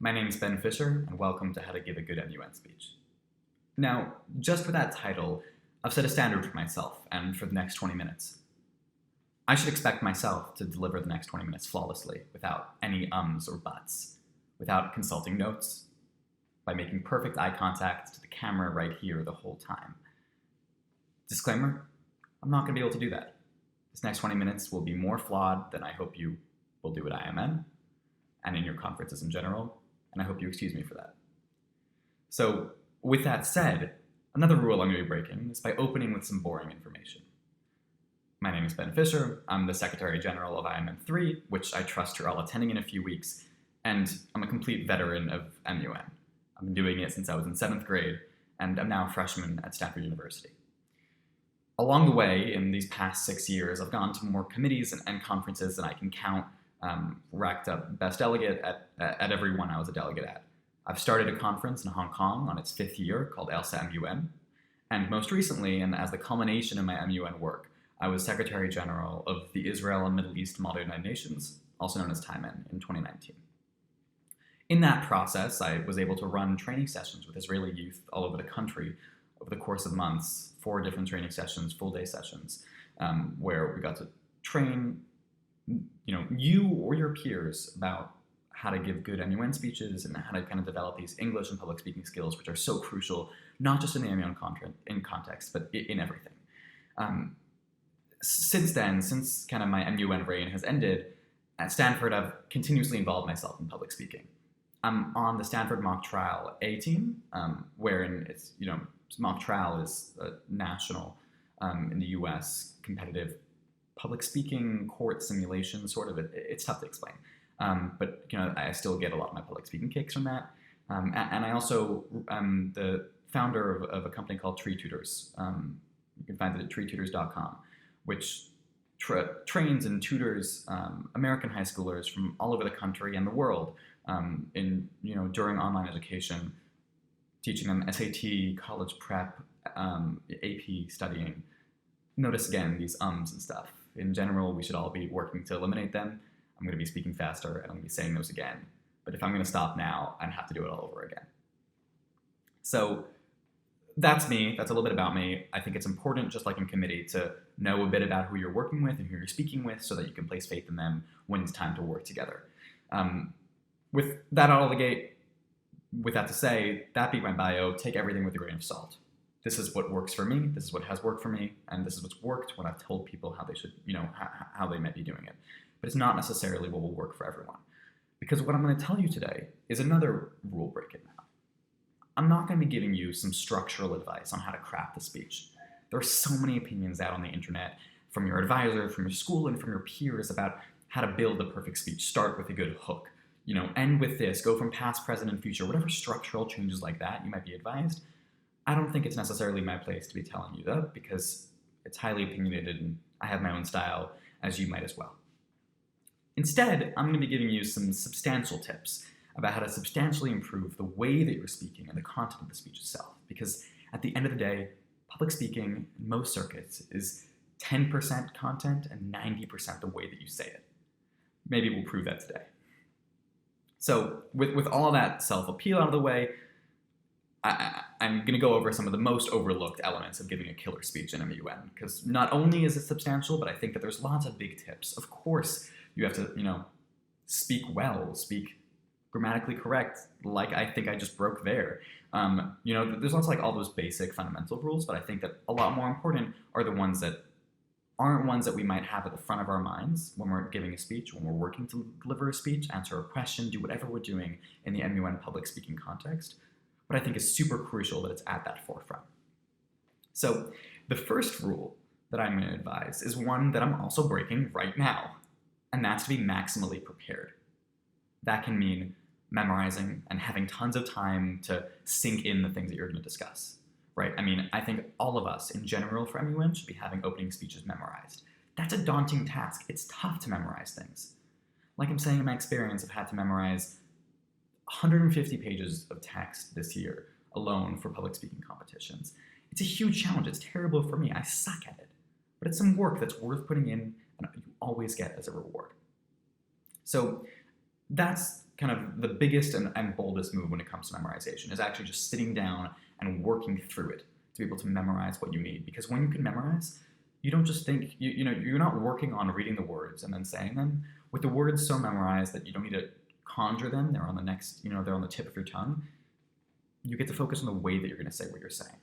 My name is Ben Fischer, and welcome to How to Give a Good MUN Speech. Now, just for that title, I've set a standard for myself and for the next 20 minutes. I should expect myself to deliver the next 20 minutes flawlessly, without any ums or buts, without consulting notes, by making perfect eye contact to the camera right here the whole time. Disclaimer, I'm not going to be able to do that. This next 20 minutes will be more flawed than I hope you will do at IOMUN, and in your conferences in general, and I hope you excuse me for that. So, with that said, another rule I'm going to be breaking is by opening with some boring information. My name is Ben Fischer. I'm the Secretary General of IOMUN 3, which I trust you're all attending in a few weeks, and I'm a complete veteran of MUN. I've been doing it since I was in 7th grade, and I'm now a freshman at Stanford University. Along the way, in these past 6 years, I've gone to more committees and conferences than I can count, racked up best delegate at every one I was a delegate at. I've started a conference in Hong Kong on its 5th year called ELSA MUN, and most recently, and as the culmination of my MUN work, I was Secretary General of the Israel and Middle East Model United Nations, also known as TIMEMUN, in 2019. In that process, I was able to run training sessions with Israeli youth all over the country over the course of months, 4 different training sessions, full-day sessions, where we got to train you or your peers about how to give good MUN speeches and how to kind of develop these English and public speaking skills, which are so crucial, not just in the MUN context, but in everything. Since then, since kind of my MUN reign has ended, at Stanford, I've continuously involved myself in public speaking. I'm on the Stanford Mock Trial A team, wherein it's, mock trial is a national, in the US, competitive public speaking court simulation, sort of. It's tough to explain. But I still get a lot of my public speaking kicks from that. And I also am the founder of a company called Tree Tutors. You can find it at treetutors.com, which trains and tutors American high schoolers from all over the country and the world during online education, teaching them SAT, college prep, AP studying. Notice again these ums and stuff. In general, we should all be working to eliminate them. I'm going to be speaking faster and I'm going to be saying those again. But if I'm going to stop now, I'd have to do it all over again. So that's me. That's a little bit about me. I think it's important, just like in committee, to know a bit about who you're working with and who you're speaking with so that you can place faith in them when it's time to work together. With that out of the gate, with that to say, that being my bio, take everything with a grain of salt. This is what works for me, this is what has worked for me, and this is what's worked when I've told people how they should, how they might be doing it. But it's not necessarily what will work for everyone. Because what I'm going to tell you today is another rule breaking now. I'm not going to be giving you some structural advice on how to craft the speech. There are so many opinions out on the internet, from your advisor, from your school, and from your peers about how to build the perfect speech. Start with a good hook. End with this, go from past, present, and future, whatever structural changes like that you might be advised. I don't think it's necessarily my place to be telling you that because it's highly opinionated and I have my own style, as you might as well. Instead, I'm going to be giving you some substantial tips about how to substantially improve the way that you're speaking and the content of the speech itself. Because at the end of the day, public speaking in most circuits is 10% content and 90% the way that you say it. Maybe we'll prove that today. So with all of that self-appeal out of the way, I'm going to go over some of the most overlooked elements of giving a killer speech in MUN, because not only is it substantial, but I think that there's lots of big tips. Of course, you have to, speak well, speak grammatically correct, like I think I just broke there. There's lots all those basic fundamental rules, but I think that a lot more important are the ones that aren't ones that we might have at the front of our minds when we're giving a speech, when we're working to deliver a speech, answer a question, do whatever we're doing in the MUN public speaking context. But I think is super crucial that it's at that forefront. So the first rule that I'm going to advise is one that I'm also breaking right now, and that's to be maximally prepared. That can mean memorizing and having tons of time to sink in the things that you're going to discuss, right? I think all of us in general for MUN should be having opening speeches memorized. That's a daunting task. It's tough to memorize things. Like I'm saying in my experience, I've had to memorize 150 pages of text this year alone for public speaking competitions. It's a huge challenge. It's terrible for me. I suck at it. But it's some work that's worth putting in and you always get as a reward. So that's kind of the biggest and boldest move when it comes to memorization, is actually just sitting down and working through it to be able to memorize what you need. Because when you can memorize, you don't just think, you're not working on reading the words and then saying them. With the words so memorized that you don't need to conjure them, they're on the tip of your tongue, you get to focus on the way that you're going to say what you're saying.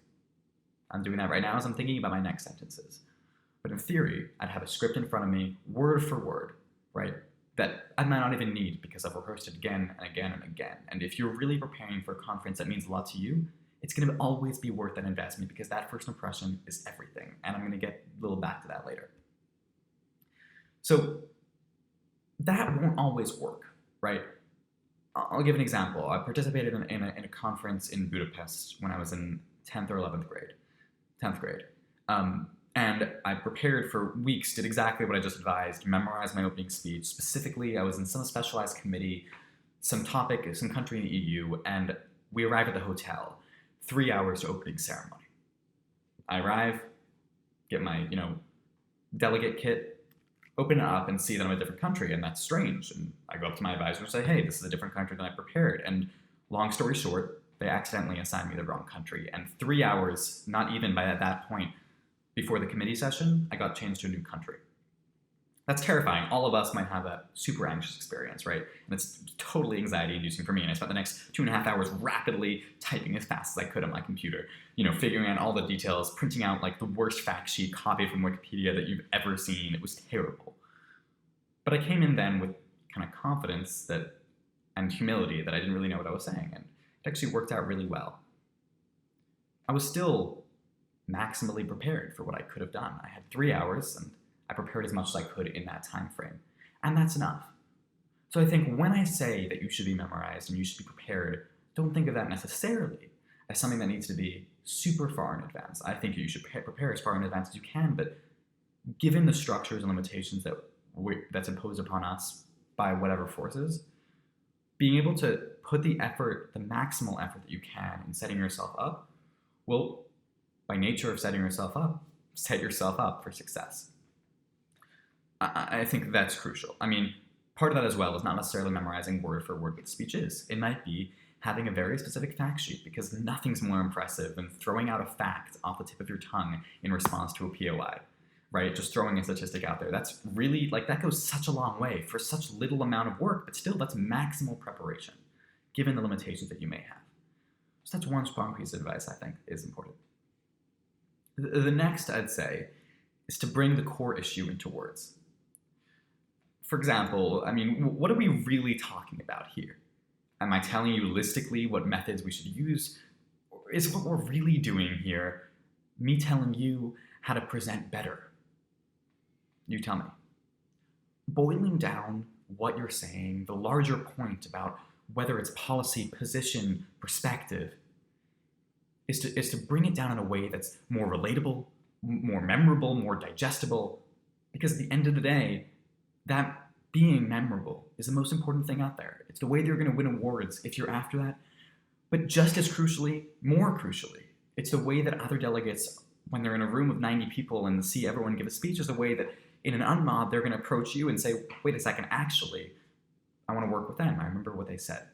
I'm doing that right now as I'm thinking about my next sentences. But in theory, I'd have a script in front of me, word for word, right? That I might not even need because I've rehearsed it again and again and again. And if you're really preparing for a conference that means a lot to you, it's going to always be worth that investment, because that first impression is everything. And I'm going to get a little back to that later. So that won't always work, right? I'll give an example. I participated in a conference in Budapest when I was in 10th or 11th grade. 10th grade. And I prepared for weeks, did exactly what I just advised, memorized my opening speech. Specifically, I was in some specialized committee, some topic, some country in the EU, and we arrived at the hotel. 3 hours to opening ceremony. I arrive, get my, delegate kit, open it up and see that I'm a different country, and that's strange. And I go up to my advisor and say, hey, this is a different country than I prepared. And long story short, they accidentally assigned me the wrong country. And 3 hours, not even by that point, before the committee session, I got changed to a new country. That's terrifying. All of us might have that super anxious experience, right? And it's totally anxiety inducing for me. And I spent the next 2.5 hours rapidly typing as fast as I could on my computer, figuring out all the details, printing out like the worst fact sheet copied from Wikipedia that you've ever seen. It was terrible. But I came in then with kind of confidence and humility that I didn't really know what I was saying. And it actually worked out really well. I was still maximally prepared for what I could have done. I had 3 hours and I prepared as much as I could in that time frame. And that's enough. So I think when I say that you should be memorized and you should be prepared, don't think of that necessarily as something that needs to be super far in advance. I think you should prepare as far in advance as you can, but given the structures and limitations that's imposed upon us by whatever forces, being able to put the maximal effort that you can in setting yourself up will, by nature of setting yourself up, set yourself up for success. I think that's crucial. I mean, part of that as well is not necessarily memorizing word for word what the speech is. It might be having a very specific fact sheet, because nothing's more impressive than throwing out a fact off the tip of your tongue in response to a POI, right? Just throwing a statistic out there. That's really, that goes such a long way for such little amount of work, but still that's maximal preparation, given the limitations that you may have. So that's one strong piece of advice I think is important. The next, I'd say, is to bring the core issue into words. For example, what are we really talking about here? Am I telling you listically what methods we should use? Or is what we're really doing here me telling you how to present better? You tell me. Boiling down what you're saying, the larger point about whether it's policy, position, perspective, is to bring it down in a way that's more relatable, more memorable, more digestible, because at the end of the day, that being memorable is the most important thing out there. It's the way that you're going to win awards if you're after that. But just as crucially, more crucially, it's the way that other delegates, when they're in a room of 90 people and see everyone give a speech, is the way that in an unmod, they're going to approach you and say, wait a second, actually, I want to work with them. I remember what they said.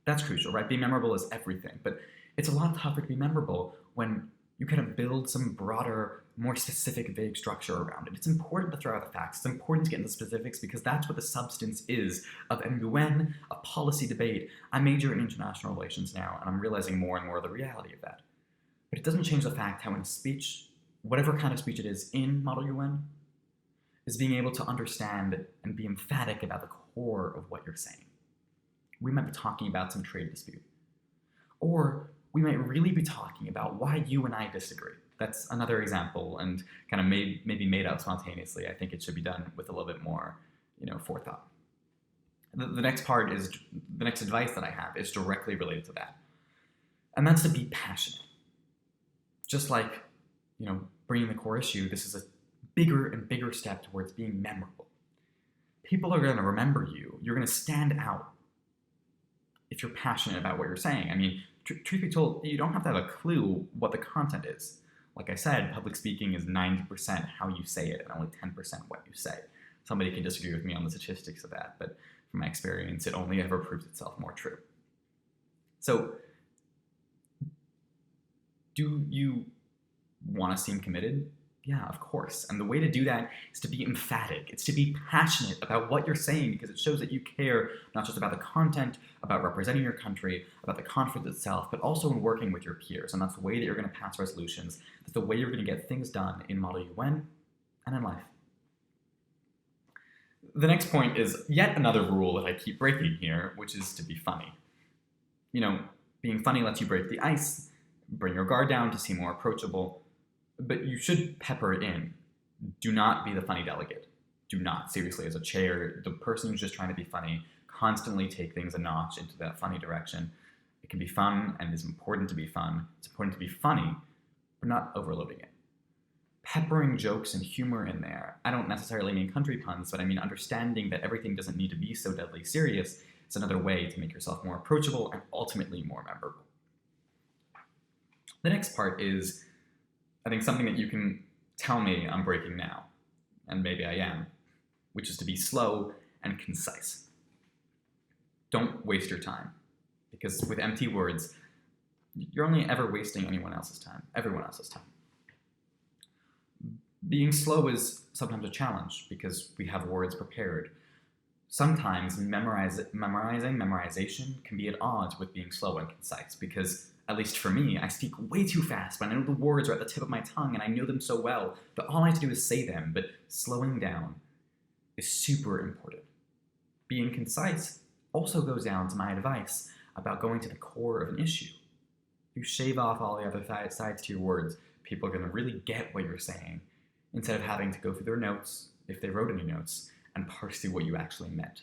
That's crucial, right? Being memorable is everything. But it's a lot tougher to be memorable when you kind of build some broader, more specific, vague structure around it. It's important to throw out the facts. It's important to get into specifics, because that's what the substance is of MUN, a policy debate. I major in international relations now, and I'm realizing more and more the reality of that. But it doesn't change the fact how in a speech, whatever kind of speech it is in Model UN, is being able to understand and be emphatic about the core of what you're saying. We might be talking about some trade dispute. Or we might really be talking about why you and I disagree. That's another example, and kind of maybe made up spontaneously. I think it should be done with a little bit more, forethought. The next part is, the next advice that I have is directly related to that. And that's to be passionate. Just like, bringing the core issue, this is a bigger and bigger step towards being memorable. People are going to remember you. You're going to stand out if you're passionate about what you're saying. Truth be told, you don't have to have a clue what the content is. Like I said, public speaking is 90% how you say it and only 10% what you say. Somebody can disagree with me on the statistics of that, but from my experience, it only ever proves itself more true. So, do you want to seem committed? Yeah, of course. And the way to do that is to be emphatic. It's to be passionate about what you're saying, because it shows that you care not just about the content, about representing your country, about the conference itself, but also in working with your peers. And that's the way that you're going to pass resolutions. That's the way you're going to get things done in Model UN and in life. The next point is yet another rule that I keep breaking here, which is to be funny. You know, being funny lets you break the ice, bring your guard down to seem more approachable, but you should pepper it in. Do not be the funny delegate. Do not, seriously, as a chair, the person who's just trying to be funny, constantly take things a notch into that funny direction. It can be fun, and it's important to be fun. It's important to be funny, but not overloading it. Peppering jokes and humor in there. I don't necessarily mean country puns, but I mean understanding that everything doesn't need to be so deadly serious. It's another way to make yourself more approachable and ultimately more memorable. The next part is, I think, something that you can tell me I'm breaking now, and maybe I am, which is to be slow and concise. Don't waste your time, because with empty words, you're only ever wasting everyone else's time. Being slow is sometimes a challenge because we have words prepared. Sometimes memorization can be at odds with being slow and concise because, at least for me, I speak way too fast, but I know the words are at the tip of my tongue and I know them so well that all I have to do is say them, but slowing down is super important. Being concise also goes down to my advice about going to the core of an issue. You shave off all the other sides to your words, people are going to really get what you're saying, instead of having to go through their notes, if they wrote any notes, and parse through what you actually meant.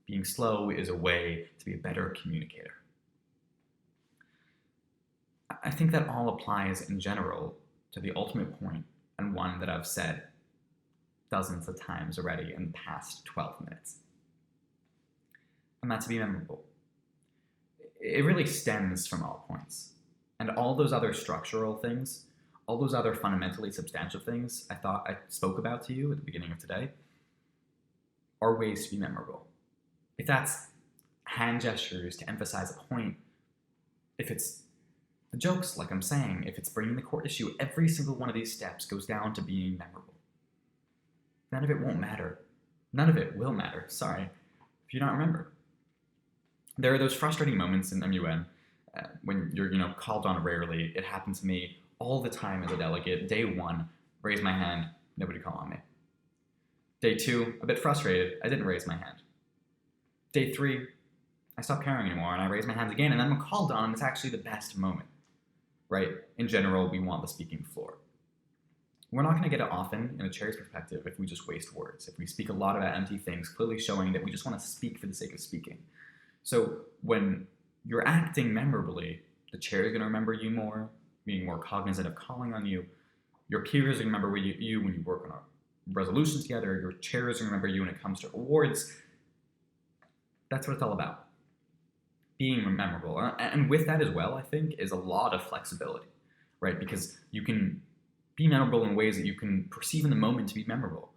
Being slow is a way to be a better communicator. I think that all applies in general to the ultimate point, and one that I've said dozens of times already in the past 12 minutes. And that's to be memorable. It really stems from all points. And all those other structural things, all those other fundamentally substantial things I thought I spoke about to you at the beginning of today are ways to be memorable. If that's hand gestures to emphasize a point, if it's the jokes, like I'm saying, if it's bringing the core issue, every single one of these steps goes down to being memorable. None of it won't matter. None of it will matter, sorry, if you don't remember. There are those frustrating moments in MUN when you're called on rarely. It happened to me all the time as a delegate. Day 1, raise my hand, nobody call on me. Day 2, a bit frustrated, I didn't raise my hand. Day 3, I stopped caring anymore and I raised my hands again, and then I'm called on, and it's actually the best moment, right? In general, we want the speaking floor. We're not going to get it often in a chair's perspective if we just waste words, if we speak a lot about empty things, clearly showing that we just want to speak for the sake of speaking. So when you're acting memorably, the chair is going to remember you more, being more cognizant of calling on you. Your peers are going to remember you when you work on a resolution together. Your chairs are going to remember you when it comes to awards. That's what it's all about. Being memorable. And with that as well, I think, is a lot of flexibility, right? Because you can be memorable in ways that you can perceive in the moment to be memorable.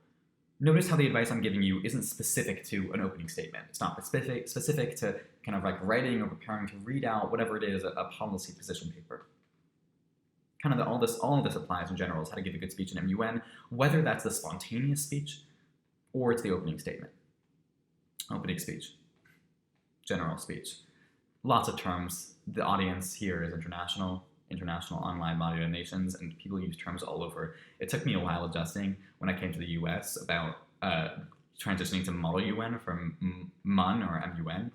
Notice how the advice I'm giving you isn't specific to an opening statement. It's not specific to kind of like writing or preparing to read out whatever it is, a policy position paper. Kind of all of this applies in general is how to give a good speech in MUN, whether that's the spontaneous speech or it's the opening statement. Opening speech, general speech. Lots of terms. The audience here is international online body of nations, and people use terms all over. It took me a while adjusting when I came to the US about transitioning to Model UN from MUN or MUN.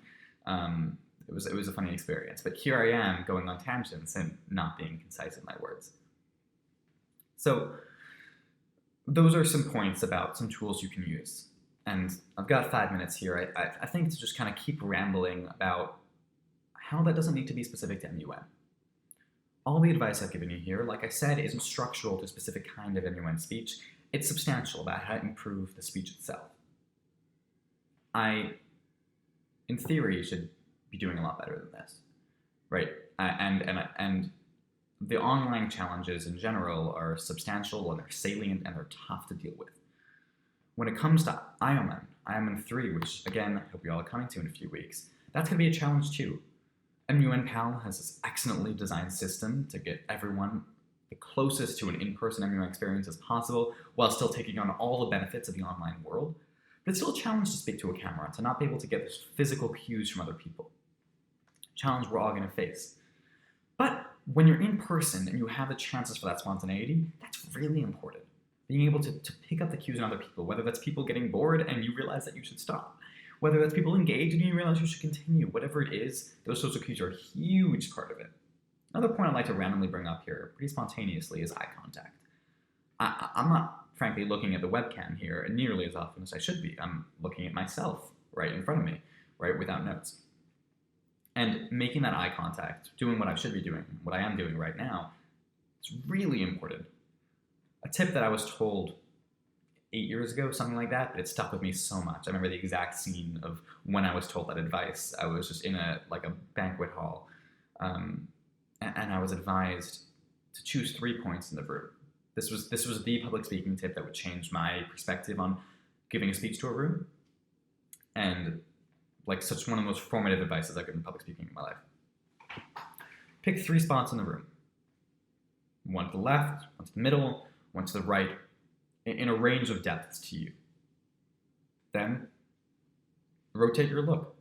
It was a funny experience, but here I am going on tangents and not being concise in my words. So those are some points about some tools you can use. And I've got 5 minutes here. I think to just kind of keep rambling about how that doesn't need to be specific to MUN. All the advice I've given you here, like I said, isn't structural to a specific kind of MUN speech. It's substantial about how to improve the speech itself. I, in theory, should be doing a lot better than this, right? And the online challenges in general are substantial and they're salient and they're tough to deal with. When it comes to IOMUN, IOMUN 3, which again, I hope you all are coming to in a few weeks. That's going to be a challenge too. MUN PAL has this excellently designed system to get everyone the closest to an in-person MUN experience as possible while still taking on all the benefits of the online world. But it's still a challenge to speak to a camera, to not be able to get those physical cues from other people. Challenge we're all going to face. But when you're in person and you have the chances for that spontaneity, that's really important. Being able to pick up the cues in other people, whether that's people getting bored and you realize that you should stop, whether that's people engaged and you realize you should continue, whatever it is, those social cues are a huge part of it. Another point I'd like to randomly bring up here, pretty spontaneously, is eye contact. I'm not, frankly, looking at the webcam here nearly as often as I should be. I'm looking at myself right in front of me, right, without notes. And making that eye contact, doing what I should be doing, what I am doing right now, is really important. A tip that I was told 8 years ago, something like that, but it stuck with me so much. I remember the exact scene of when I was told that advice. I was just in a banquet hall, and I was advised to choose 3 points in the room. This was the public speaking tip that would change my perspective on giving a speech to a room, and such one of the most formative advices I've given public speaking in my life. Pick 3 spots in the room. One to the left, one to the middle, one to the right, in a range of depths to you. Then, rotate your look.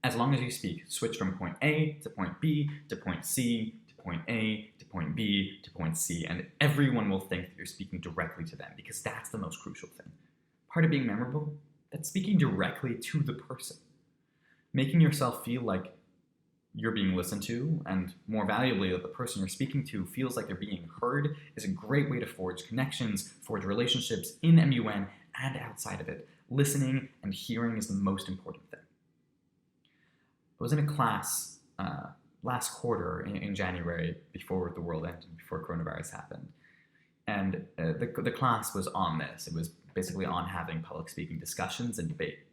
As long as you speak, switch from point A to point B to point C to point A to point B to point C, and everyone will think that you're speaking directly to them, because that's the most crucial thing. Part of being memorable, that's speaking directly to the person. Making yourself feel like you're being listened to, and more valuably, that the person you're speaking to feels like they're being heard, is a great way to forge connections, forge relationships in MUN and outside of it. Listening and hearing is the most important thing. I was in a class last quarter in January, before the world ended, before coronavirus happened. And the class was on this. It was basically on having public speaking discussions and debate.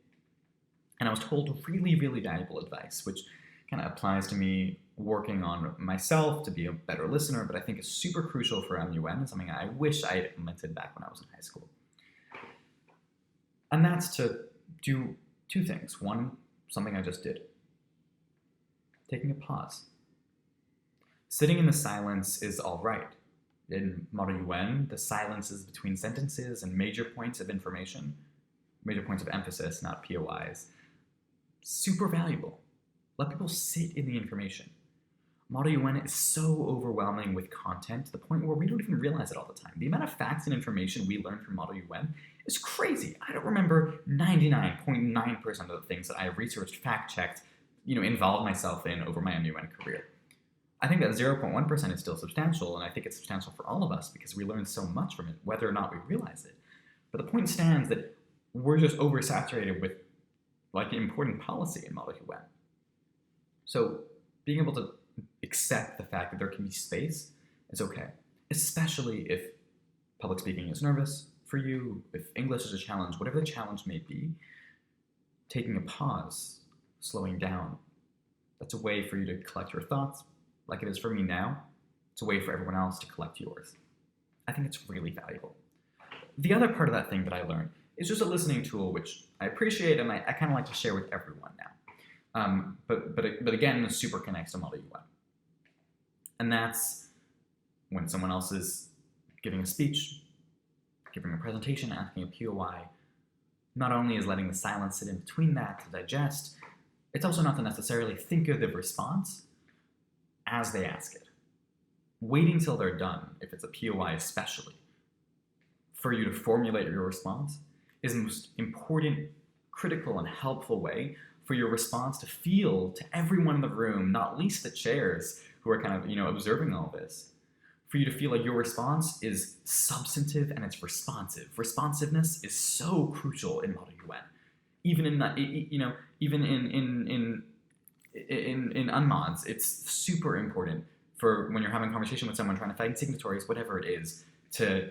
And I was told really, really valuable advice, which kind of applies to me working on myself to be a better listener, but I think is super crucial for MUN and something I wish I had implemented back when I was in high school. And that's to do 2 things. One, something I just did. Taking a pause. Sitting in the silence is all right. In Model UN, the silences between sentences and major points of information, major points of emphasis, not POIs, super valuable. Let people sit in the information. Model UN is so overwhelming with content to the point where we don't even realize it all the time. The amount of facts and information we learn from Model UN is crazy. I don't remember 99.9% of the things that I have researched, fact-checked, involved myself in over my MUN career. I think that 0.1% is still substantial, and I think it's substantial for all of us because we learn so much from it, whether or not we realize it. But the point stands that we're just oversaturated with important policy in Model UN. So being able to accept the fact that there can be space is okay, especially if public speaking is nervous for you, if English is a challenge, whatever the challenge may be. Taking a pause, slowing down, that's a way for you to collect your thoughts, like it is for me now. It's a way for everyone else to collect yours. I think it's really valuable. The other part of that thing that I learned is just a listening tool, which I appreciate and I kind of like to share with everyone now. But again, this super connects to Model UN. And that's when someone else is giving a speech, giving a presentation, asking a POI. Not only is letting the silence sit in between that to digest, it's also not to necessarily think of the response as they ask it. Waiting till they're done, if it's a POI especially, for you to formulate your response is the most important, critical, and helpful way for your response to feel to everyone in the room, not least the chairs who are kind of, observing all this, for you to feel like your response is substantive and it's responsive. Responsiveness is so crucial in Model UN. Even in that, even in unmods, it's super important for when you're having a conversation with someone trying to find signatories, whatever it is, to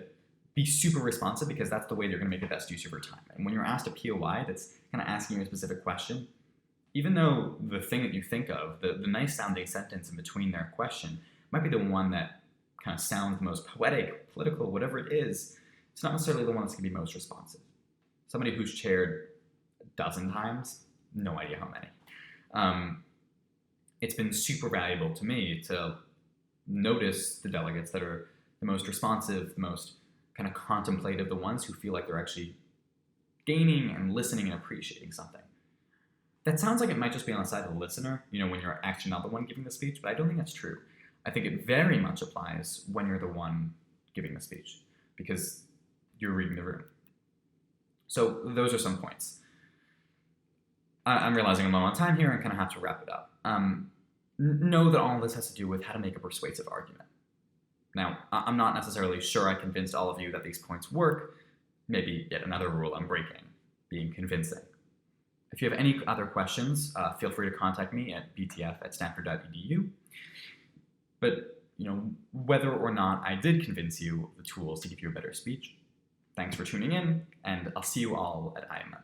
be super responsive because that's the way they're going to make the best use of your time. And when you're asked a POI that's kind of asking you a specific question, even though the thing that you think of, the nice sounding sentence in between their question, might be the one that kind of sounds the most poetic, political, whatever it is, it's not necessarily the one that's going to be most responsive. somebody who's chaired a dozen times, no idea how many. It's been super valuable to me to notice the delegates that are the most responsive, the most kind of contemplative, the ones who feel like they're actually gaining and listening and appreciating something. That sounds like it might just be on the side of the listener, when you're actually not the one giving the speech, but I don't think that's true. I think it very much applies when you're the one giving the speech, because you're reading the room. So those are some points. I'm realizing I'm low on time here and kind of have to wrap it up. Know that all of this has to do with how to make a persuasive argument. Now, I'm not necessarily sure I convinced all of you that these points work. Maybe yet another rule I'm breaking, being convincing. If you have any other questions, feel free to contact me at btf@stanford.edu. But, whether or not I did convince you of the tools to give you a better speech, thanks for tuning in, and I'll see you all at IOMUN.